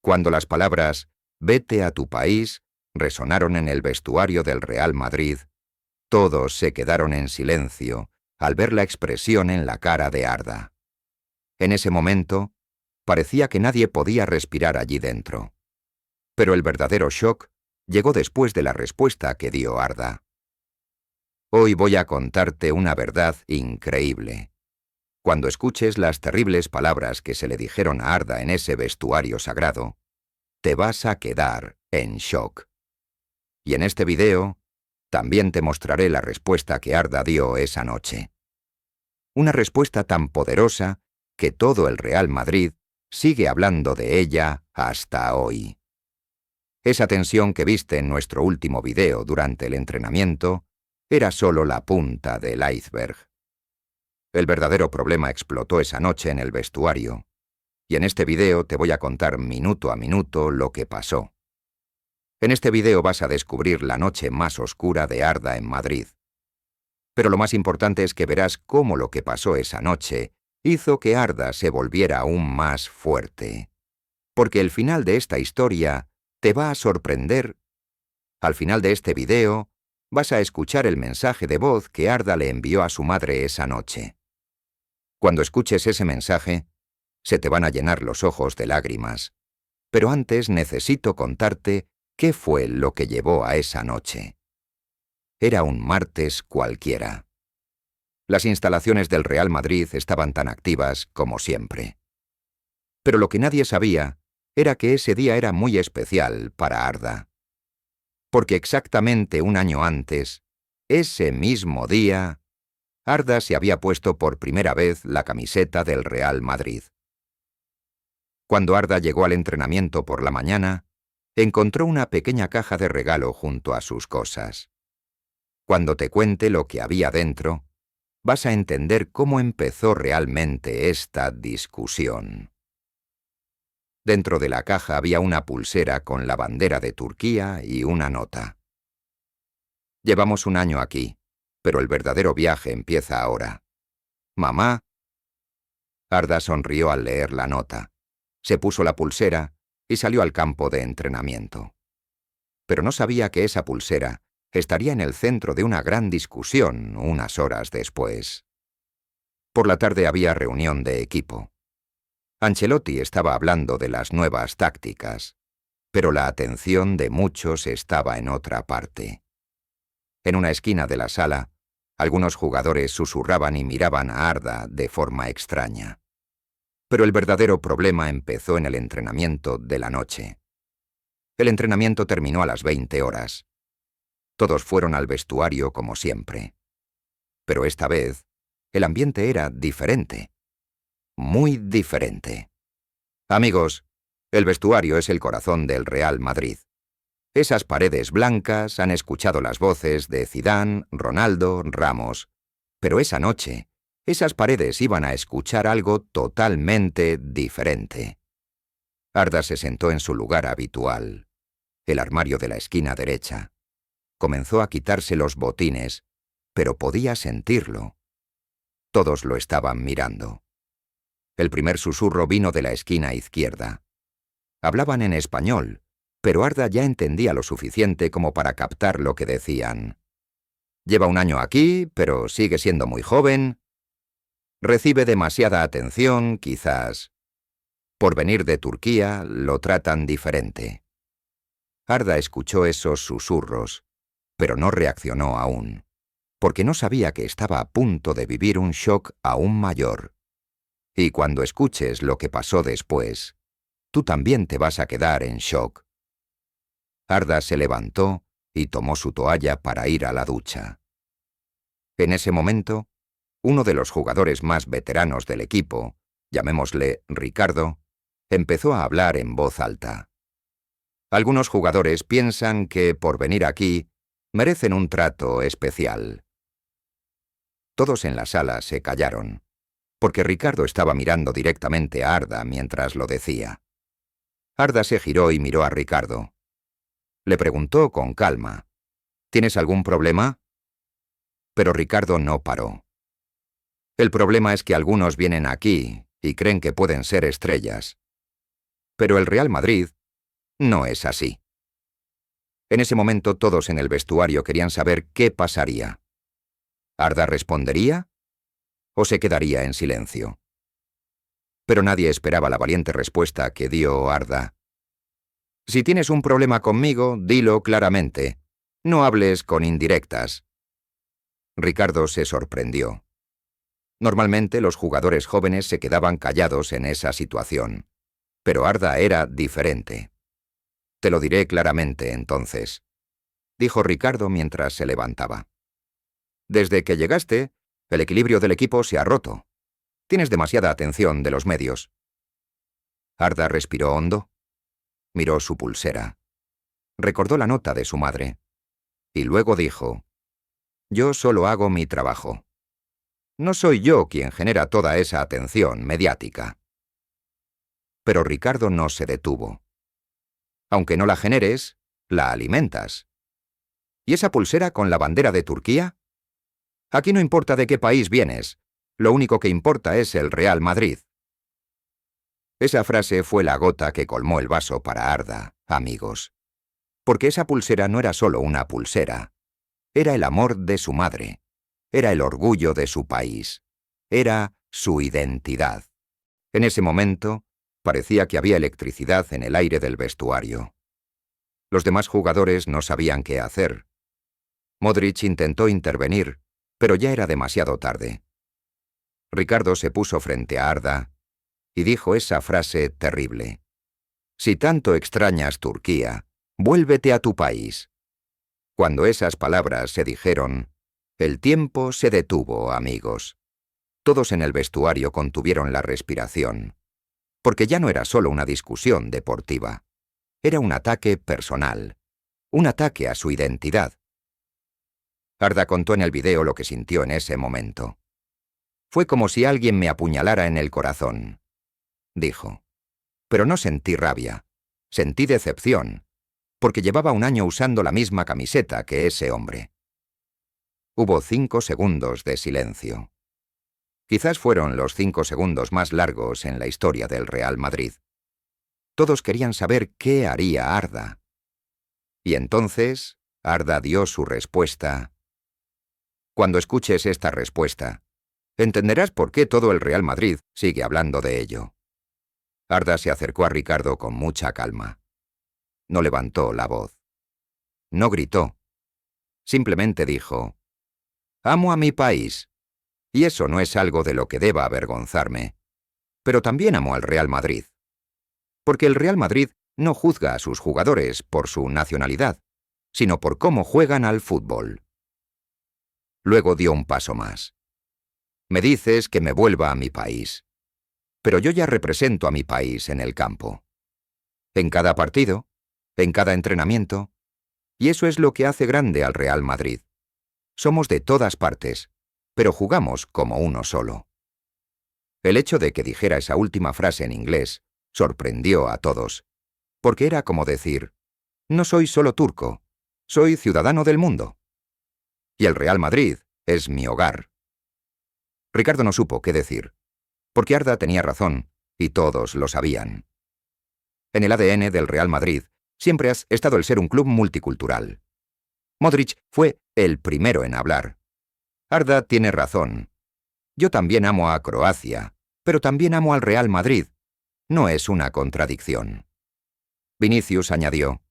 Cuando las palabras «Vete a tu país» resonaron en el vestuario del Real Madrid, todos se quedaron en silencio al ver la expresión en la cara de Arda. En ese momento, parecía que nadie podía respirar allí dentro. Pero el verdadero shock llegó después de la respuesta que dio Arda. Hoy voy a contarte una verdad increíble. Cuando escuches las terribles palabras que se le dijeron a Arda en ese vestuario sagrado, te vas a quedar en shock. Y en este video, también te mostraré la respuesta que Arda dio esa noche. Una respuesta tan poderosa que todo el Real Madrid sigue hablando de ella hasta hoy. Esa tensión que viste en nuestro último video durante el entrenamiento era solo la punta del iceberg. El verdadero problema explotó esa noche en el vestuario, y en este video te voy a contar minuto a minuto lo que pasó. En este video vas a descubrir la noche más oscura de Arda en Madrid. Pero lo más importante es que verás cómo lo que pasó esa noche hizo que Arda se volviera aún más fuerte. Porque el final de esta historia te va a sorprender. Al final de este video, vas a escuchar el mensaje de voz que Arda le envió a su madre esa noche. Cuando escuches ese mensaje, se te van a llenar los ojos de lágrimas. Pero antes necesito contarte qué fue lo que llevó a esa noche. Era un martes cualquiera. Las instalaciones del Real Madrid estaban tan activas como siempre. Pero lo que nadie sabía era que ese día era muy especial para Arda. Porque exactamente un año antes, ese mismo día, Arda se había puesto por primera vez la camiseta del Real Madrid. Cuando Arda llegó al entrenamiento por la mañana, encontró una pequeña caja de regalo junto a sus cosas. Cuando te cuente lo que había dentro, vas a entender cómo empezó realmente esta discusión. Dentro de la caja había una pulsera con la bandera de Turquía y una nota. Llevamos un año aquí, pero el verdadero viaje empieza ahora. Mamá. Arda sonrió al leer la nota, se puso la pulsera y salió al campo de entrenamiento. Pero no sabía que esa pulsera estaría en el centro de una gran discusión unas horas después. Por la tarde había reunión de equipo. Ancelotti estaba hablando de las nuevas tácticas, pero la atención de muchos estaba en otra parte. En una esquina de la sala, algunos jugadores susurraban y miraban a Arda de forma extraña. Pero el verdadero problema empezó en el entrenamiento de la noche. El entrenamiento terminó a las 20 horas. Todos fueron al vestuario como siempre. Pero esta vez, el ambiente era diferente. Muy diferente. Amigos, el vestuario es el corazón del Real Madrid. Esas paredes blancas han escuchado las voces de Zidane, Ronaldo, Ramos. Pero esa noche, esas paredes iban a escuchar algo totalmente diferente. Arda se sentó en su lugar habitual, el armario de la esquina derecha. Comenzó a quitarse los botines, pero podía sentirlo. Todos lo estaban mirando. El primer susurro vino de la esquina izquierda. Hablaban en español, pero Arda ya entendía lo suficiente como para captar lo que decían. Lleva un año aquí, pero sigue siendo muy joven. Recibe demasiada atención, quizás. Por venir de Turquía, lo tratan diferente. Arda escuchó esos susurros, pero no reaccionó aún, porque no sabía que estaba a punto de vivir un shock aún mayor. Y cuando escuches lo que pasó después, tú también te vas a quedar en shock. Arda se levantó y tomó su toalla para ir a la ducha. En ese momento, uno de los jugadores más veteranos del equipo, llamémosle Ricardo, empezó a hablar en voz alta. Algunos jugadores piensan que, por venir aquí, merecen un trato especial. Todos en la sala se callaron, porque Ricardo estaba mirando directamente a Arda mientras lo decía. Arda se giró y miró a Ricardo. Le preguntó con calma, ¿tienes algún problema? Pero Ricardo no paró. El problema es que algunos vienen aquí y creen que pueden ser estrellas. Pero el Real Madrid no es así. En ese momento todos en el vestuario querían saber qué pasaría. ¿Arda respondería o se quedaría en silencio? Pero nadie esperaba la valiente respuesta que dio Arda. Si tienes un problema conmigo, dilo claramente. No hables con indirectas. Ricardo se sorprendió. Normalmente los jugadores jóvenes se quedaban callados en esa situación. Pero Arda era diferente. Te lo diré claramente, entonces, dijo Ricardo mientras se levantaba. Desde que llegaste, el equilibrio del equipo se ha roto. Tienes demasiada atención de los medios. Arda respiró hondo. Miró su pulsera. Recordó la nota de su madre. Y luego dijo: yo solo hago mi trabajo. No soy yo quien genera toda esa atención mediática. Pero Ricardo no se detuvo. Aunque no la generes, la alimentas. ¿Y esa pulsera con la bandera de Turquía? Aquí no importa de qué país vienes. Lo único que importa es el Real Madrid. Esa frase fue la gota que colmó el vaso para Arda, amigos. Porque esa pulsera no era solo una pulsera. Era el amor de su madre. Era el orgullo de su país. Era su identidad. En ese momento, parecía que había electricidad en el aire del vestuario. Los demás jugadores no sabían qué hacer. Modric intentó intervenir, pero ya era demasiado tarde. Ricardo se puso frente a Arda y dijo esa frase terrible. Si tanto extrañas Turquía, vuélvete a tu país. Cuando esas palabras se dijeron, el tiempo se detuvo, amigos. Todos en el vestuario contuvieron la respiración, porque ya no era solo una discusión deportiva. Era un ataque personal, un ataque a su identidad. Arda contó en el video lo que sintió en ese momento. Fue como si alguien me apuñalara en el corazón, dijo. Pero no sentí rabia, sentí decepción, porque llevaba un año usando la misma camiseta que ese hombre. Hubo 5 segundos de silencio. Quizás fueron los 5 segundos más largos en la historia del Real Madrid. Todos querían saber qué haría Arda. Y entonces, Arda dio su respuesta. Cuando escuches esta respuesta, entenderás por qué todo el Real Madrid sigue hablando de ello. Arda se acercó a Ricardo con mucha calma. No levantó la voz. No gritó. Simplemente dijo: amo a mi país. Y eso no es algo de lo que deba avergonzarme. Pero también amo al Real Madrid. Porque el Real Madrid no juzga a sus jugadores por su nacionalidad, sino por cómo juegan al fútbol. Luego dio un paso más. Me dices que me vuelva a mi país. Pero yo ya represento a mi país en el campo. En cada partido, en cada entrenamiento. Y eso es lo que hace grande al Real Madrid. Somos de todas partes, pero jugamos como uno solo. El hecho de que dijera esa última frase en inglés sorprendió a todos, porque era como decir: no soy solo turco, soy ciudadano del mundo. Y el Real Madrid es mi hogar. Ricardo no supo qué decir, porque Arda tenía razón, y todos lo sabían. En el ADN del Real Madrid siempre ha estado el ser un club multicultural. Modric fue el primero en hablar. Arda tiene razón. Yo también amo a Croacia, pero también amo al Real Madrid. No es una contradicción. Vinicius añadió: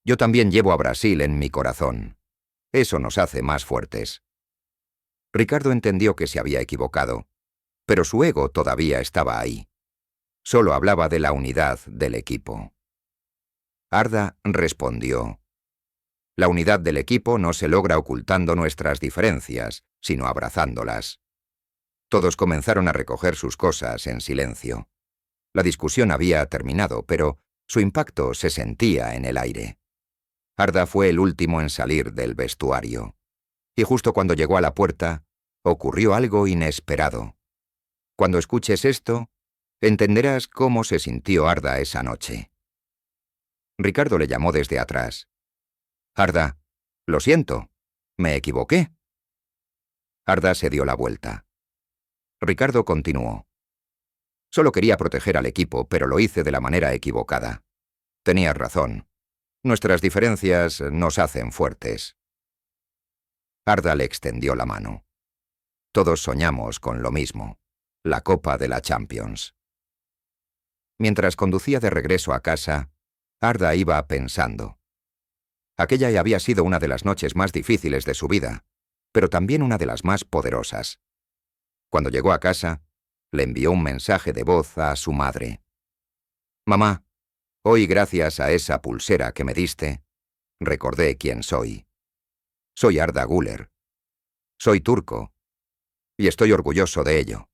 yo también llevo a Brasil en mi corazón. Eso nos hace más fuertes. Ricardo entendió que se había equivocado, pero su ego todavía estaba ahí. Solo hablaba de la unidad del equipo. Arda respondió: la unidad del equipo no se logra ocultando nuestras diferencias, sino abrazándolas. Todos comenzaron a recoger sus cosas en silencio. La discusión había terminado, pero su impacto se sentía en el aire. Arda fue el último en salir del vestuario. Y justo cuando llegó a la puerta, ocurrió algo inesperado. Cuando escuches esto, entenderás cómo se sintió Arda esa noche. Ricardo le llamó desde atrás. Arda, lo siento, me equivoqué. Arda se dio la vuelta. Ricardo continuó. Solo quería proteger al equipo, pero lo hice de la manera equivocada. Tenías razón. Nuestras diferencias nos hacen fuertes. Arda le extendió la mano. Todos soñamos con lo mismo, la Copa de la Champions. Mientras conducía de regreso a casa, Arda iba pensando. Aquella había sido una de las noches más difíciles de su vida, pero también una de las más poderosas. Cuando llegó a casa, le envió un mensaje de voz a su madre. «Mamá, hoy gracias a esa pulsera que me diste, recordé quién soy. Soy Arda Güler. Soy turco, y estoy orgulloso de ello.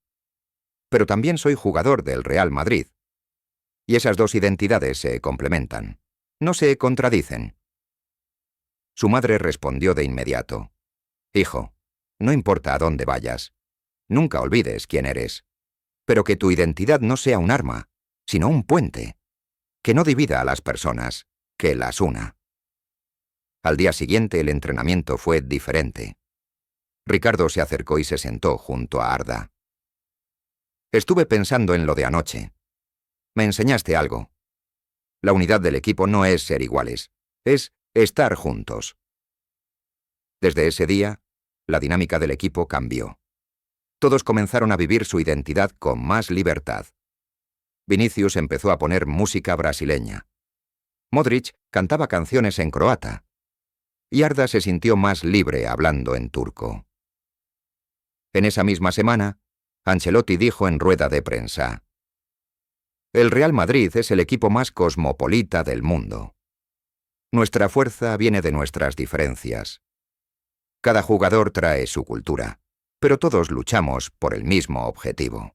Pero también soy jugador del Real Madrid. Y esas dos identidades se complementan. No se contradicen». Su madre respondió de inmediato. «Hijo, no importa a dónde vayas. Nunca olvides quién eres. Pero que tu identidad no sea un arma, sino un puente. Que no divida a las personas, que las una». Al día siguiente el entrenamiento fue diferente. Ricardo se acercó y se sentó junto a Arda. «Estuve pensando en lo de anoche. Me enseñaste algo. La unidad del equipo no es ser iguales, es estar juntos». Desde ese día, la dinámica del equipo cambió. Todos comenzaron a vivir su identidad con más libertad. Vinicius empezó a poner música brasileña. Modric cantaba canciones en croata. Y Arda se sintió más libre hablando en turco. En esa misma semana, Ancelotti dijo en rueda de prensa: «El Real Madrid es el equipo más cosmopolita del mundo. Nuestra fuerza viene de nuestras diferencias. Cada jugador trae su cultura, pero todos luchamos por el mismo objetivo».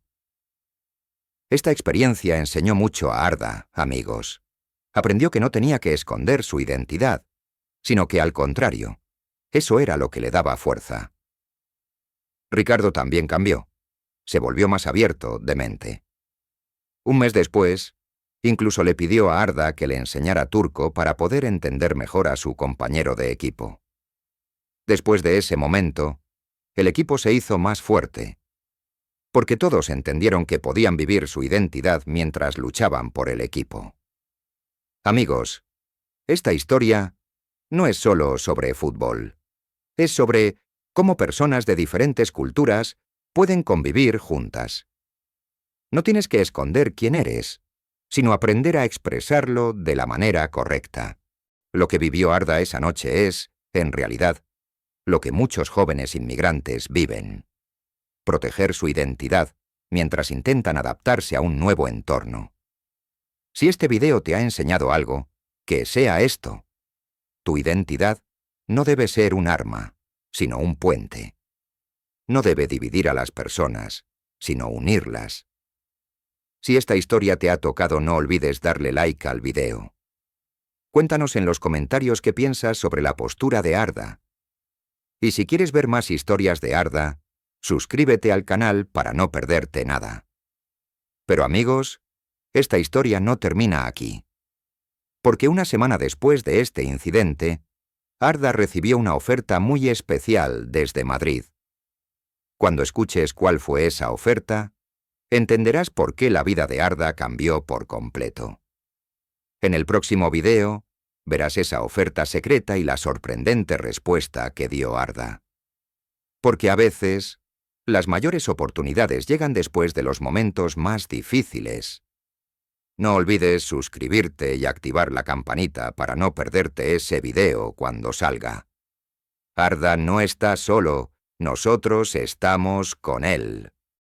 Esta experiencia enseñó mucho a Arda, amigos. Aprendió que no tenía que esconder su identidad, sino que, al contrario, eso era lo que le daba fuerza. Ricardo también cambió. Se volvió más abierto de mente. Un mes después, incluso le pidió a Arda que le enseñara turco para poder entender mejor a su compañero de equipo. Después de ese momento, el equipo se hizo más fuerte, porque todos entendieron que podían vivir su identidad mientras luchaban por el equipo. Amigos, esta historia no es solo sobre fútbol. Es sobre cómo personas de diferentes culturas pueden convivir juntas. No tienes que esconder quién eres, sino aprender a expresarlo de la manera correcta. Lo que vivió Arda esa noche es, en realidad, lo que muchos jóvenes inmigrantes viven. Proteger su identidad mientras intentan adaptarse a un nuevo entorno. Si este video te ha enseñado algo, que sea esto. Tu identidad no debe ser un arma, sino un puente. No debe dividir a las personas, sino unirlas. Si esta historia te ha tocado, no olvides darle like al video. Cuéntanos en los comentarios qué piensas sobre la postura de Arda. Y si quieres ver más historias de Arda, suscríbete al canal para no perderte nada. Pero amigos, esta historia no termina aquí. Porque una semana después de este incidente, Arda recibió una oferta muy especial desde Madrid. Cuando escuches cuál fue esa oferta, entenderás por qué la vida de Arda cambió por completo. En el próximo video, verás esa oferta secreta y la sorprendente respuesta que dio Arda. Porque a veces, las mayores oportunidades llegan después de los momentos más difíciles. No olvides suscribirte y activar la campanita para no perderte ese video cuando salga. Arda no está solo, nosotros estamos con él.